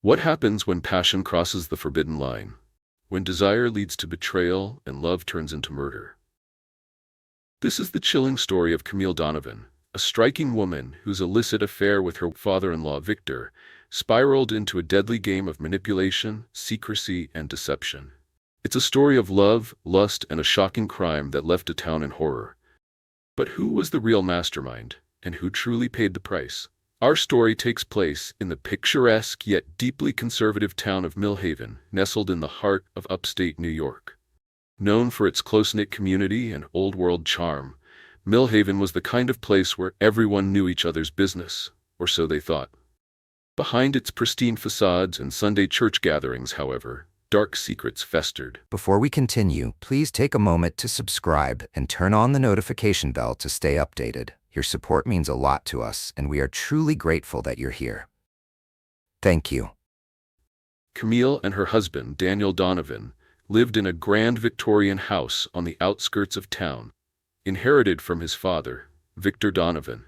What happens when passion crosses the forbidden line? When desire leads to betrayal and love turns into murder? This is the chilling story of Camille Donovan, a striking woman whose illicit affair with her father-in-law Victor spiraled into a deadly game of manipulation, secrecy, and deception. It's a story of love, lust, and a shocking crime that left a town in horror. But who was the real mastermind, and who truly paid the price? Our story takes place in the picturesque yet deeply conservative town of Millhaven, nestled in the heart of upstate New York. Known for its close-knit community and old-world charm, Millhaven was the kind of place where everyone knew each other's business, or so they thought. Behind its pristine facades and Sunday church gatherings, however, dark secrets festered. Before we continue, please take a moment to subscribe and turn on the notification bell to stay updated. Your support means a lot to us, and we are truly grateful that you're here. Thank you. Camille and her husband, Daniel Donovan, lived in a grand Victorian house on the outskirts of town, inherited from his father, Victor Donovan.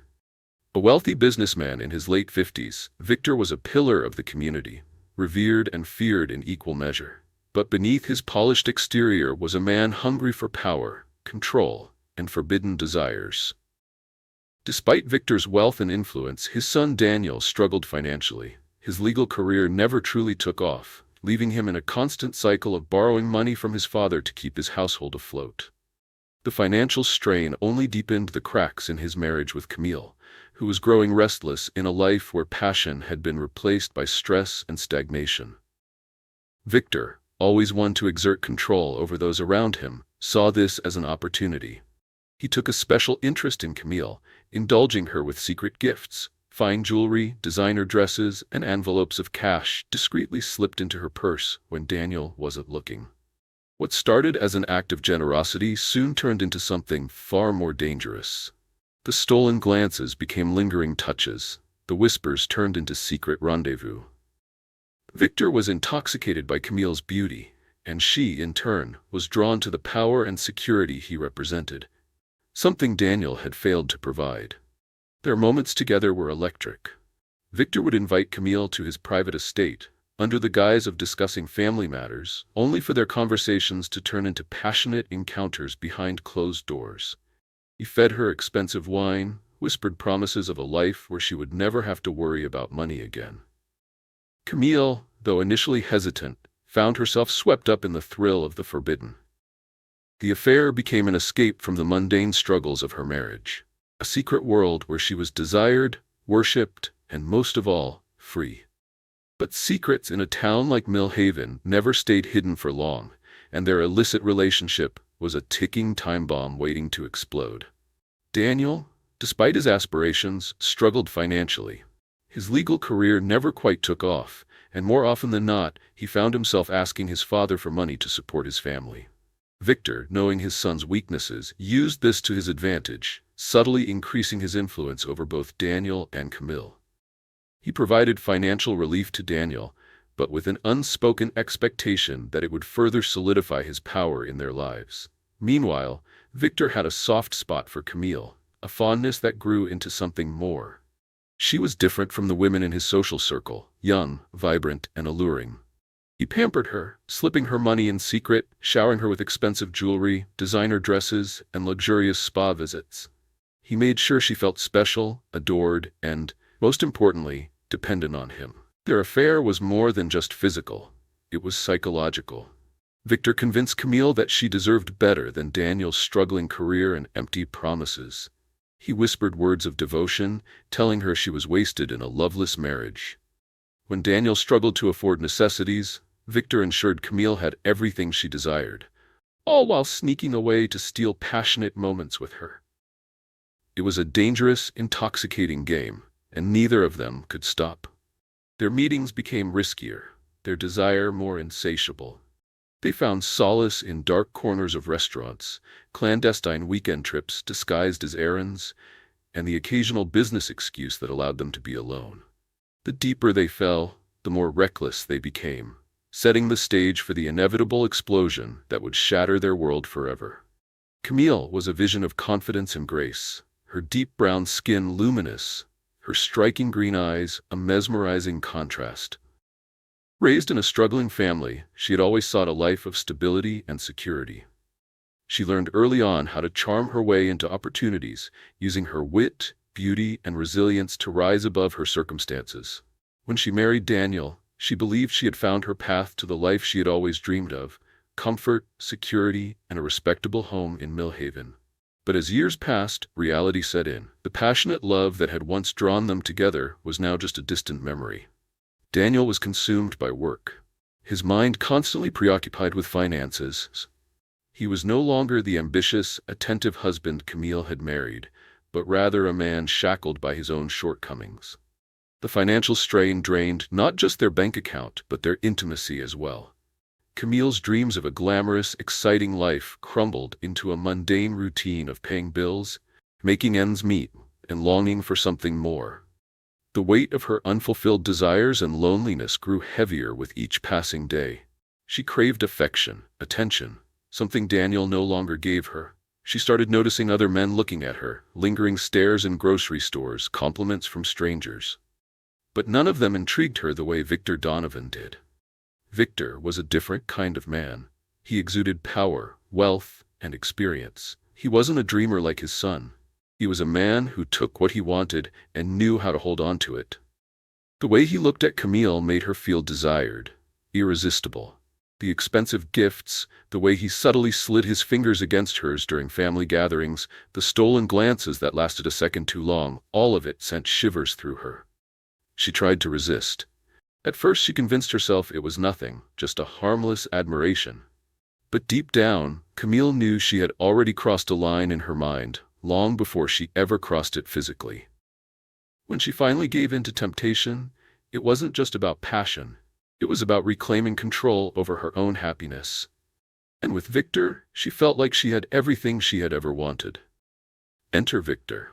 A wealthy businessman in his late 50s, Victor was a pillar of the community, revered and feared in equal measure. But beneath his polished exterior was a man hungry for power, control, and forbidden desires. Despite Victor's wealth and influence, his son Daniel struggled financially. His legal career never truly took off, leaving him in a constant cycle of borrowing money from his father to keep his household afloat. The financial strain only deepened the cracks in his marriage with Camille, who was growing restless in a life where passion had been replaced by stress and stagnation. Victor, always one to exert control over those around him, saw this as an opportunity. He took a special interest in Camille, indulging her with secret gifts, fine jewelry, designer dresses, and envelopes of cash discreetly slipped into her purse when Daniel wasn't looking. What started as an act of generosity soon turned into something far more dangerous. The stolen glances became lingering touches. The whispers turned into secret rendezvous. Victor was intoxicated by Camille's beauty, and she, in turn, was drawn to the power and security he represented, something Daniel had failed to provide. Their moments together were electric. Victor would invite Camille to his private estate, under the guise of discussing family matters, only for their conversations to turn into passionate encounters behind closed doors. He fed her expensive wine, whispered promises of a life where she would never have to worry about money again. Camille, though initially hesitant, found herself swept up in the thrill of the forbidden. The affair became an escape from the mundane struggles of her marriage, a secret world where she was desired, worshipped, and most of all, free. But secrets in a town like Millhaven never stayed hidden for long, and their illicit relationship was a ticking time bomb waiting to explode. Daniel, despite his aspirations, struggled financially. His legal career never quite took off, and more often than not, he found himself asking his father for money to support his family. Victor, knowing his son's weaknesses, used this to his advantage, subtly increasing his influence over both Daniel and Camille. He provided financial relief to Daniel, but with an unspoken expectation that it would further solidify his power in their lives. Meanwhile, Victor had a soft spot for Camille, a fondness that grew into something more. She was different from the women in his social circle, young, vibrant, and alluring. He pampered her, slipping her money in secret, showering her with expensive jewelry, designer dresses, and luxurious spa visits. He made sure she felt special, adored, and, most importantly, dependent on him. Their affair was more than just physical. It was psychological. Victor convinced Camille that she deserved better than Daniel's struggling career and empty promises. He whispered words of devotion, telling her she was wasted in a loveless marriage. When Daniel struggled to afford necessities, Victor ensured Camille had everything she desired, all while sneaking away to steal passionate moments with her. It was a dangerous, intoxicating game, and neither of them could stop. Their meetings became riskier, their desire more insatiable. They found solace in dark corners of restaurants, clandestine weekend trips disguised as errands, and the occasional business excuse that allowed them to be alone. The deeper they fell, the more reckless they became, setting the stage for the inevitable explosion that would shatter their world forever. Camille was a vision of confidence and grace, her deep brown skin luminous, her striking green eyes a mesmerizing contrast. Raised in a struggling family, she had always sought a life of stability and security. She learned early on how to charm her way into opportunities, using her wit, beauty, and resilience to rise above her circumstances. When she married Daniel, she believed she had found her path to the life she had always dreamed of: comfort, security, and a respectable home in Millhaven. But as years passed, reality set in. The passionate love that had once drawn them together was now just a distant memory. Daniel was consumed by work, his mind constantly preoccupied with finances. He was no longer the ambitious, attentive husband Camille had married, but rather a man shackled by his own shortcomings. The financial strain drained not just their bank account, but their intimacy as well. Camille's dreams of a glamorous, exciting life crumbled into a mundane routine of paying bills, making ends meet, and longing for something more. The weight of her unfulfilled desires and loneliness grew heavier with each passing day. She craved affection, attention, something Daniel no longer gave her. She started noticing other men looking at her, lingering stares in grocery stores, compliments from strangers. But none of them intrigued her the way Victor Donovan did. Victor was a different kind of man. He exuded power, wealth, and experience. He wasn't a dreamer like his son. He was a man who took what he wanted and knew how to hold on to it. The way he looked at Camille made her feel desired, irresistible. The expensive gifts, the way he subtly slid his fingers against hers during family gatherings, the stolen glances that lasted a second too long, all of it sent shivers through her. She tried to resist. At first she convinced herself it was nothing, just a harmless admiration. But deep down, Camille knew she had already crossed a line in her mind, long before she ever crossed it physically. When she finally gave in to temptation, it wasn't just about passion. It was about reclaiming control over her own happiness. And with Victor, she felt like she had everything she had ever wanted. Enter Victor.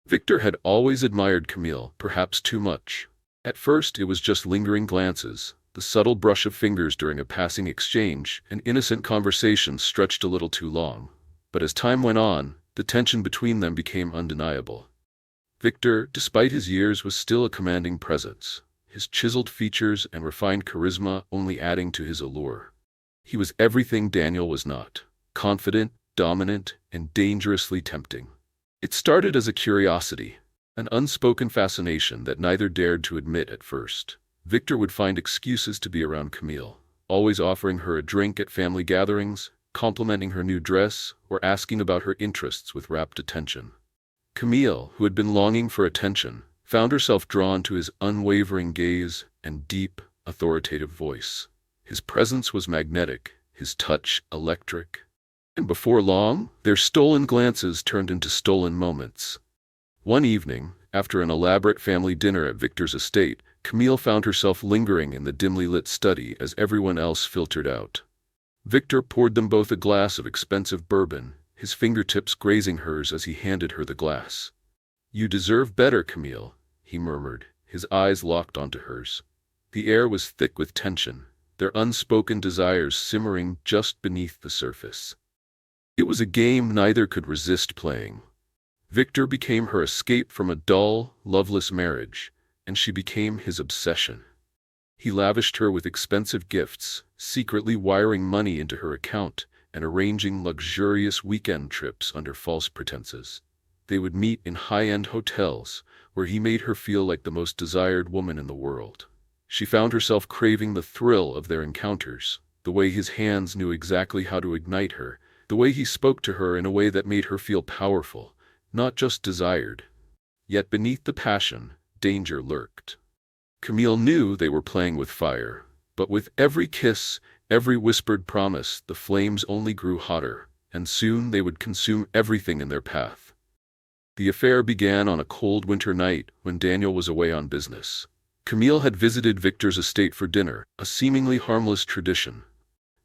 Victor had always admired Camille, perhaps too much. At first, it was just lingering glances, the subtle brush of fingers during a passing exchange, an innocent conversation stretched a little too long. But as time went on, the tension between them became undeniable. Victor, despite his years, was still a commanding presence, his chiseled features and refined charisma only adding to his allure. He was everything Daniel was not: confident, dominant, and dangerously tempting. It started as a curiosity, an unspoken fascination that neither dared to admit at first. Victor would find excuses to be around Camille, always offering her a drink at family gatherings, complimenting her new dress, or asking about her interests with rapt attention. Camille, who had been longing for attention, found herself drawn to his unwavering gaze and deep, authoritative voice. His presence was magnetic, his touch electric. And before long, their stolen glances turned into stolen moments. One evening, after an elaborate family dinner at Victor's estate, Camille found herself lingering in the dimly lit study as everyone else filtered out. Victor poured them both a glass of expensive bourbon, his fingertips grazing hers as he handed her the glass. "You deserve better, Camille," he murmured, his eyes locked onto hers. The air was thick with tension, their unspoken desires simmering just beneath the surface. It was a game neither could resist playing. Victor became her escape from a dull, loveless marriage, and she became his obsession. He lavished her with expensive gifts, secretly wiring money into her account and arranging luxurious weekend trips under false pretenses. They would meet in high-end hotels, where he made her feel like the most desired woman in the world. She found herself craving the thrill of their encounters, the way his hands knew exactly how to ignite her, the way he spoke to her in a way that made her feel powerful, not just desired. Yet beneath the passion, danger lurked. Camille knew they were playing with fire, but with every kiss, every whispered promise, the flames only grew hotter, and soon they would consume everything in their path. The affair began on a cold winter night when Daniel was away on business. Camille had visited Victor's estate for dinner, a seemingly harmless tradition.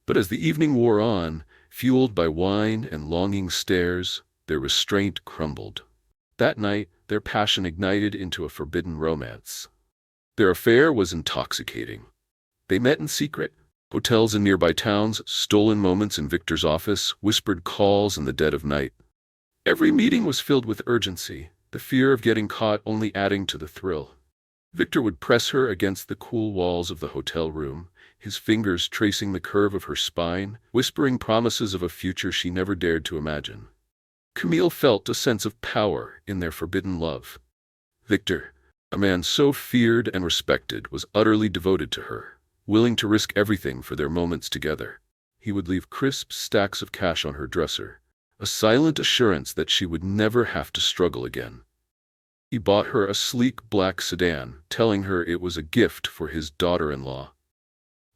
But as the evening wore on, fueled by wine and longing stares, their restraint crumbled. That night, their passion ignited into a forbidden romance. Their affair was intoxicating. They met in secret: hotels in nearby towns, stolen moments in Victor's office, whispered calls in the dead of night. Every meeting was filled with urgency, the fear of getting caught only adding to the thrill. Victor would press her against the cool walls of the hotel room, his fingers tracing the curve of her spine, whispering promises of a future she never dared to imagine. Camille felt a sense of power in their forbidden love. Victor, a man so feared and respected, was utterly devoted to her, willing to risk everything for their moments together. He would leave crisp stacks of cash on her dresser, a silent assurance that she would never have to struggle again. He bought her a sleek black sedan, telling her it was a gift for his daughter-in-law.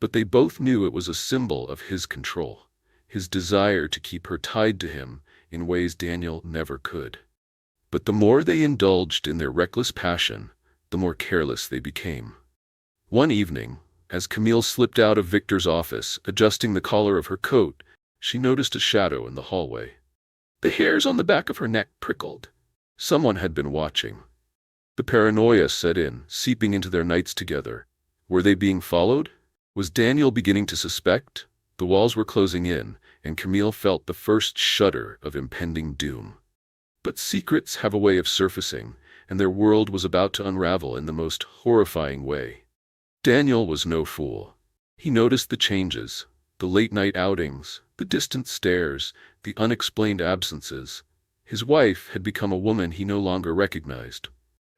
But they both knew it was a symbol of his control, his desire to keep her tied to him in ways Daniel never could. But the more they indulged in their reckless passion, the more careless they became. One evening, as Camille slipped out of Victor's office, adjusting the collar of her coat, she noticed a shadow in the hallway. The hairs on the back of her neck prickled. Someone had been watching. The paranoia set in, seeping into their nights together. Were they being followed? Was Daniel beginning to suspect? The walls were closing in, and Camille felt the first shudder of impending doom. But secrets have a way of surfacing, and their world was about to unravel in the most horrifying way. Daniel was no fool. He noticed the changes, the late-night outings, the distant stares, the unexplained absences. His wife had become a woman he no longer recognized.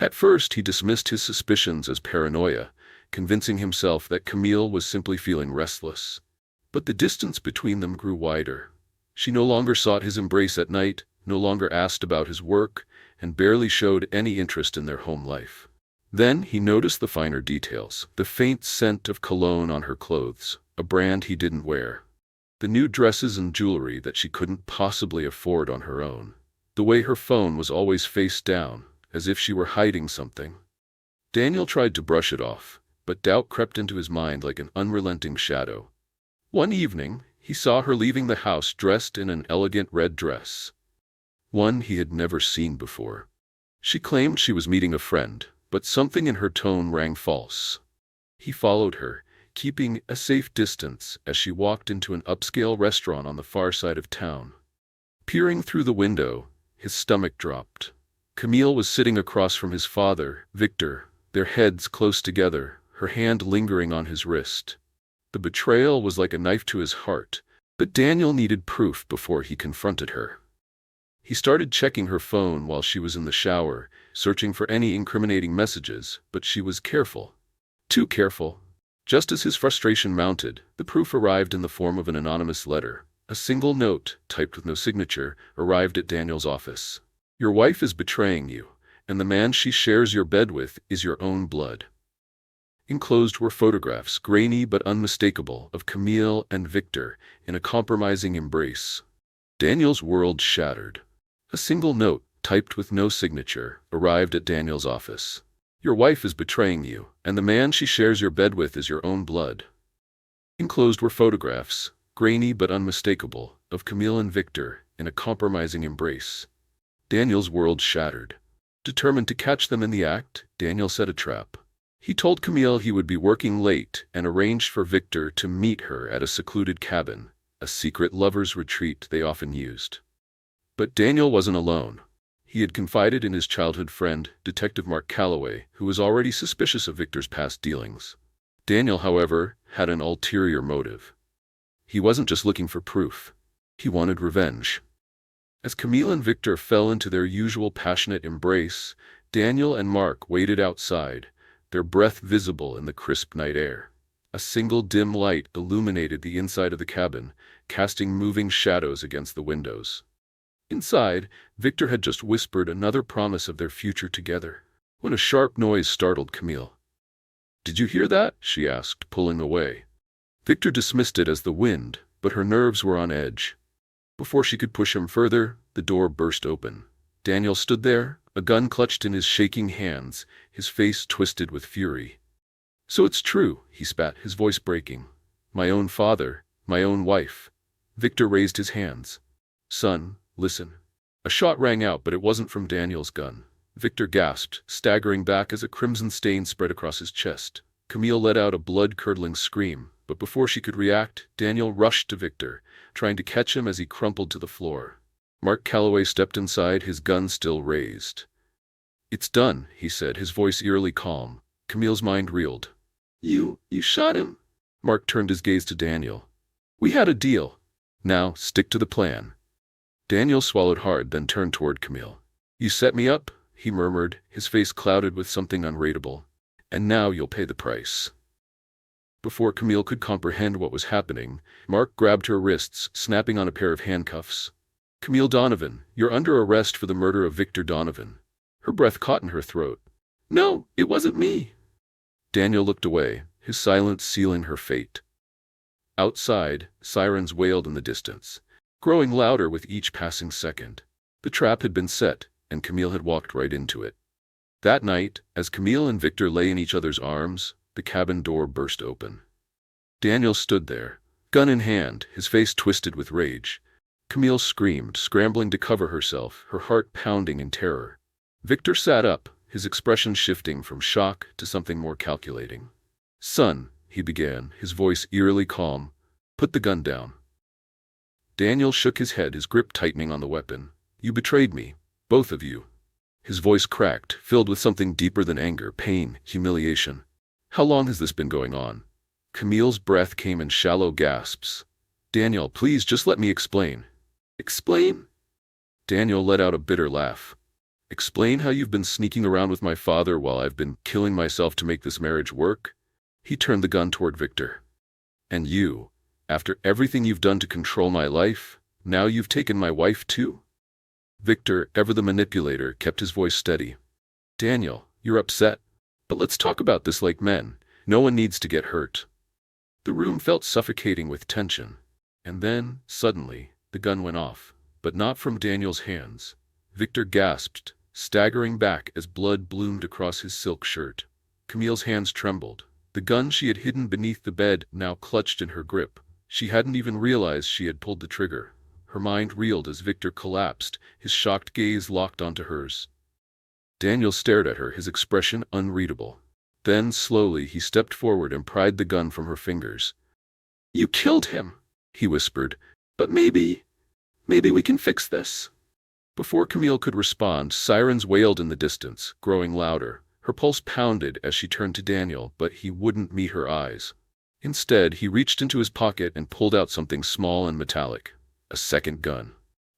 At first, he dismissed his suspicions as paranoia, convincing himself that Camille was simply feeling restless. But the distance between them grew wider. She no longer sought his embrace at night, no longer asked about his work, and barely showed any interest in their home life. Then he noticed the finer details, the faint scent of cologne on her clothes, a brand he didn't wear, the new dresses and jewelry that she couldn't possibly afford on her own, the way her phone was always face down, as if she were hiding something. Daniel tried to brush it off, but doubt crept into his mind like an unrelenting shadow. One evening, he saw her leaving the house dressed in an elegant red dress, one he had never seen before. She claimed she was meeting a friend, but something in her tone rang false. He followed her, keeping a safe distance as she walked into an upscale restaurant on the far side of town. Peering through the window, his stomach dropped. Camille was sitting across from his father, Victor, their heads close together, her hand lingering on his wrist. The betrayal was like a knife to his heart, but Daniel needed proof before he confronted her. He started checking her phone while she was in the shower, searching for any incriminating messages, but she was careful. Too careful. Just as his frustration mounted, the proof arrived in the form of an anonymous letter. A single note, typed with no signature, arrived at Daniel's office. Your wife is betraying you, and the man she shares your bed with is your own blood. Enclosed were photographs, grainy but unmistakable, of Camille and Victor in a compromising embrace. Daniel's world shattered. A single note, typed with no signature, arrived at Daniel's office. Your wife is betraying you, and the man she shares your bed with is your own blood. Enclosed were photographs, grainy but unmistakable, of Camille and Victor in a compromising embrace. Daniel's world shattered. Determined to catch them in the act, Daniel set a trap. He told Camille he would be working late and arranged for Victor to meet her at a secluded cabin, a secret lover's retreat they often used. But Daniel wasn't alone. He had confided in his childhood friend, Detective Mark Calloway, who was already suspicious of Victor's past dealings. Daniel, however, had an ulterior motive. He wasn't just looking for proof. He wanted revenge. As Camille and Victor fell into their usual passionate embrace, Daniel and Mark waited outside, their breath visible in the crisp night air. A single dim light illuminated the inside of the cabin, casting moving shadows against the windows. Inside, Victor had just whispered another promise of their future together, when a sharp noise startled Camille. "Did you hear that?" she asked, pulling away. Victor dismissed it as the wind, but her nerves were on edge. Before she could push him further, the door burst open. Daniel stood there, a gun clutched in his shaking hands, his face twisted with fury. "So it's true," he spat, his voice breaking. "My own father, my own wife." Victor raised his hands. "Son, listen." A shot rang out, but it wasn't from Daniel's gun. Victor gasped, staggering back as a crimson stain spread across his chest. Camille let out a blood-curdling scream, but before she could react, Daniel rushed to Victor, trying to catch him as he crumpled to the floor. Mark Calloway stepped inside, his gun still raised. "It's done," he said, his voice eerily calm. Camille's mind reeled. You shot him?" Mark turned his gaze to Daniel. We had a deal. Now, stick to the plan. Daniel swallowed hard, then turned toward Camille. You set me up, he murmured, his face clouded with something unreadable. And now you'll pay the price. Before Camille could comprehend what was happening, Mark grabbed her wrists, snapping on a pair of handcuffs. Camille Donovan, you're under arrest for the murder of Victor Donovan. Her breath caught in her throat. No, it wasn't me. Daniel looked away, his silence sealing her fate. Outside, sirens wailed in the distance, growing louder with each passing second. The trap had been set, and Camille had walked right into it. That night, as Camille and Victor lay in each other's arms, the cabin door burst open. Daniel stood there, gun in hand, his face twisted with rage. Camille screamed, scrambling to cover herself, her heart pounding in terror. Victor sat up, his expression shifting from shock to something more calculating. Son, he began, his voice eerily calm, put the gun down. Daniel shook his head, his grip tightening on the weapon. You betrayed me, both of you. His voice cracked, filled with something deeper than anger, pain, humiliation. How long has this been going on? Camille's breath came in shallow gasps. Daniel, please just let me explain. Explain? Daniel let out a bitter laugh. Explain how you've been sneaking around with my father while I've been killing myself to make this marriage work? He turned the gun toward Victor. And you, after everything you've done to control my life, now you've taken my wife too? Victor, ever the manipulator, kept his voice steady. Daniel, you're upset, but let's talk about this like men. No one needs to get hurt. The room felt suffocating with tension. And then, suddenly, the gun went off, but not from Daniel's hands. Victor gasped, staggering back as blood bloomed across his silk shirt. Camille's hands trembled. The gun she had hidden beneath the bed now clutched in her grip. She hadn't even realized she had pulled the trigger. Her mind reeled as Victor collapsed, his shocked gaze locked onto hers. Daniel stared at her, his expression unreadable. Then, slowly, he stepped forward and pried the gun from her fingers. You killed him, he whispered. But maybe we can fix this. Before Camille could respond, sirens wailed in the distance, growing louder. Her pulse pounded as she turned to Daniel, but he wouldn't meet her eyes. Instead, he reached into his pocket and pulled out something small and metallic. A second gun.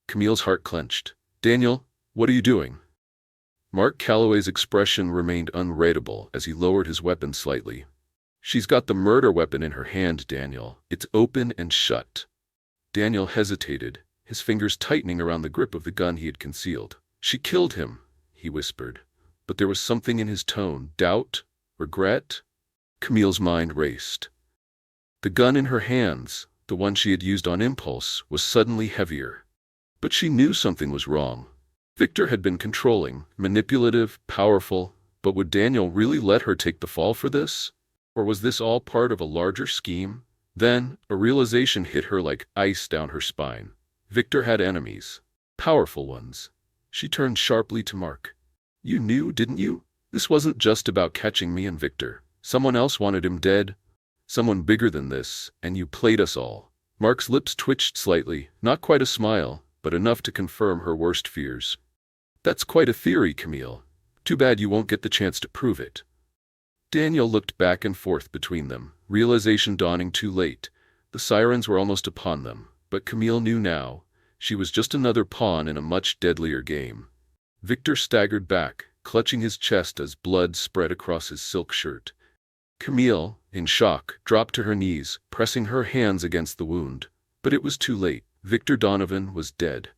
Camille's heart clenched. Daniel, what are you doing? Mark Calloway's expression remained unreadable as he lowered his weapon slightly. She's got the murder weapon in her hand, Daniel. It's open and shut. Daniel hesitated, his fingers tightening around the grip of the gun he had concealed. She killed him, he whispered. But there was something in his tone, doubt, regret. Camille's mind raced. The gun in her hands, the one she had used on impulse, was suddenly heavier. But she knew something was wrong. Victor had been controlling, manipulative, powerful, but would Daniel really let her take the fall for this? Or was this all part of a larger scheme? Then, a realization hit her like ice down her spine. Victor had enemies. Powerful ones. She turned sharply to Mark. You knew, didn't you? This wasn't just about catching me and Victor. Someone else wanted him dead. Someone bigger than this, and you played us all. Mark's lips twitched slightly, not quite a smile, but enough to confirm her worst fears. That's quite a theory, Camille. Too bad you won't get the chance to prove it. Daniel looked back and forth between them, realization dawning too late. The sirens were almost upon them, but Camille knew now. She was just another pawn in a much deadlier game. Victor staggered back, clutching his chest as blood spread across his silk shirt. Camille, in shock, dropped to her knees, pressing her hands against the wound. But it was too late. Victor Donovan was dead.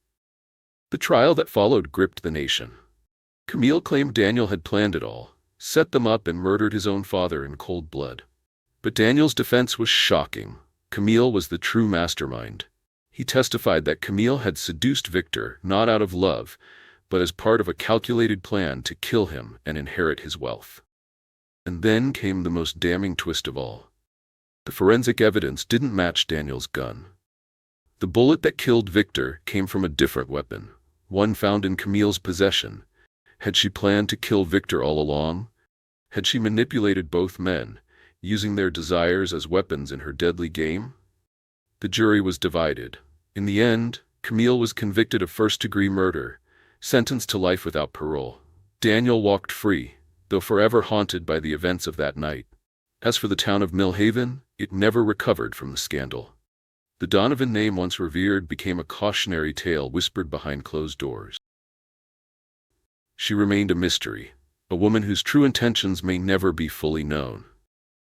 The trial that followed gripped the nation. Camille claimed Daniel had planned it all, set them up and murdered his own father in cold blood. But Daniel's defense was shocking. Camille was the true mastermind. He testified that Camille had seduced Victor not out of love, but as part of a calculated plan to kill him and inherit his wealth. And then came the most damning twist of all. The forensic evidence didn't match Daniel's gun. The bullet that killed Victor came from a different weapon, one found in Camille's possession. Had she planned to kill Victor all along? Had she manipulated both men, using their desires as weapons in her deadly game? The jury was divided. In the end, Camille was convicted of first-degree murder, sentenced to life without parole. Daniel walked free, though forever haunted by the events of that night. As for the town of Millhaven, it never recovered from the scandal. The Donovan name, once revered, became a cautionary tale whispered behind closed doors. She remained a mystery, a woman whose true intentions may never be fully known.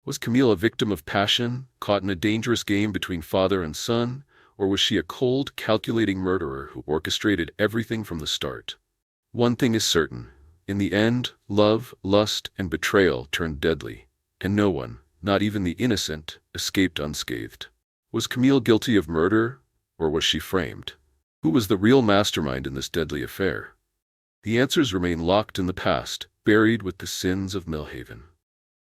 Was Camille a victim of passion, caught in a dangerous game between father and son, or was she a cold, calculating murderer who orchestrated everything from the start? One thing is certain. In the end, love, lust, and betrayal turned deadly, and no one, not even the innocent, escaped unscathed. Was Camille guilty of murder, or was she framed? Who was the real mastermind in this deadly affair? The answers remain locked in the past, buried with the sins of Millhaven.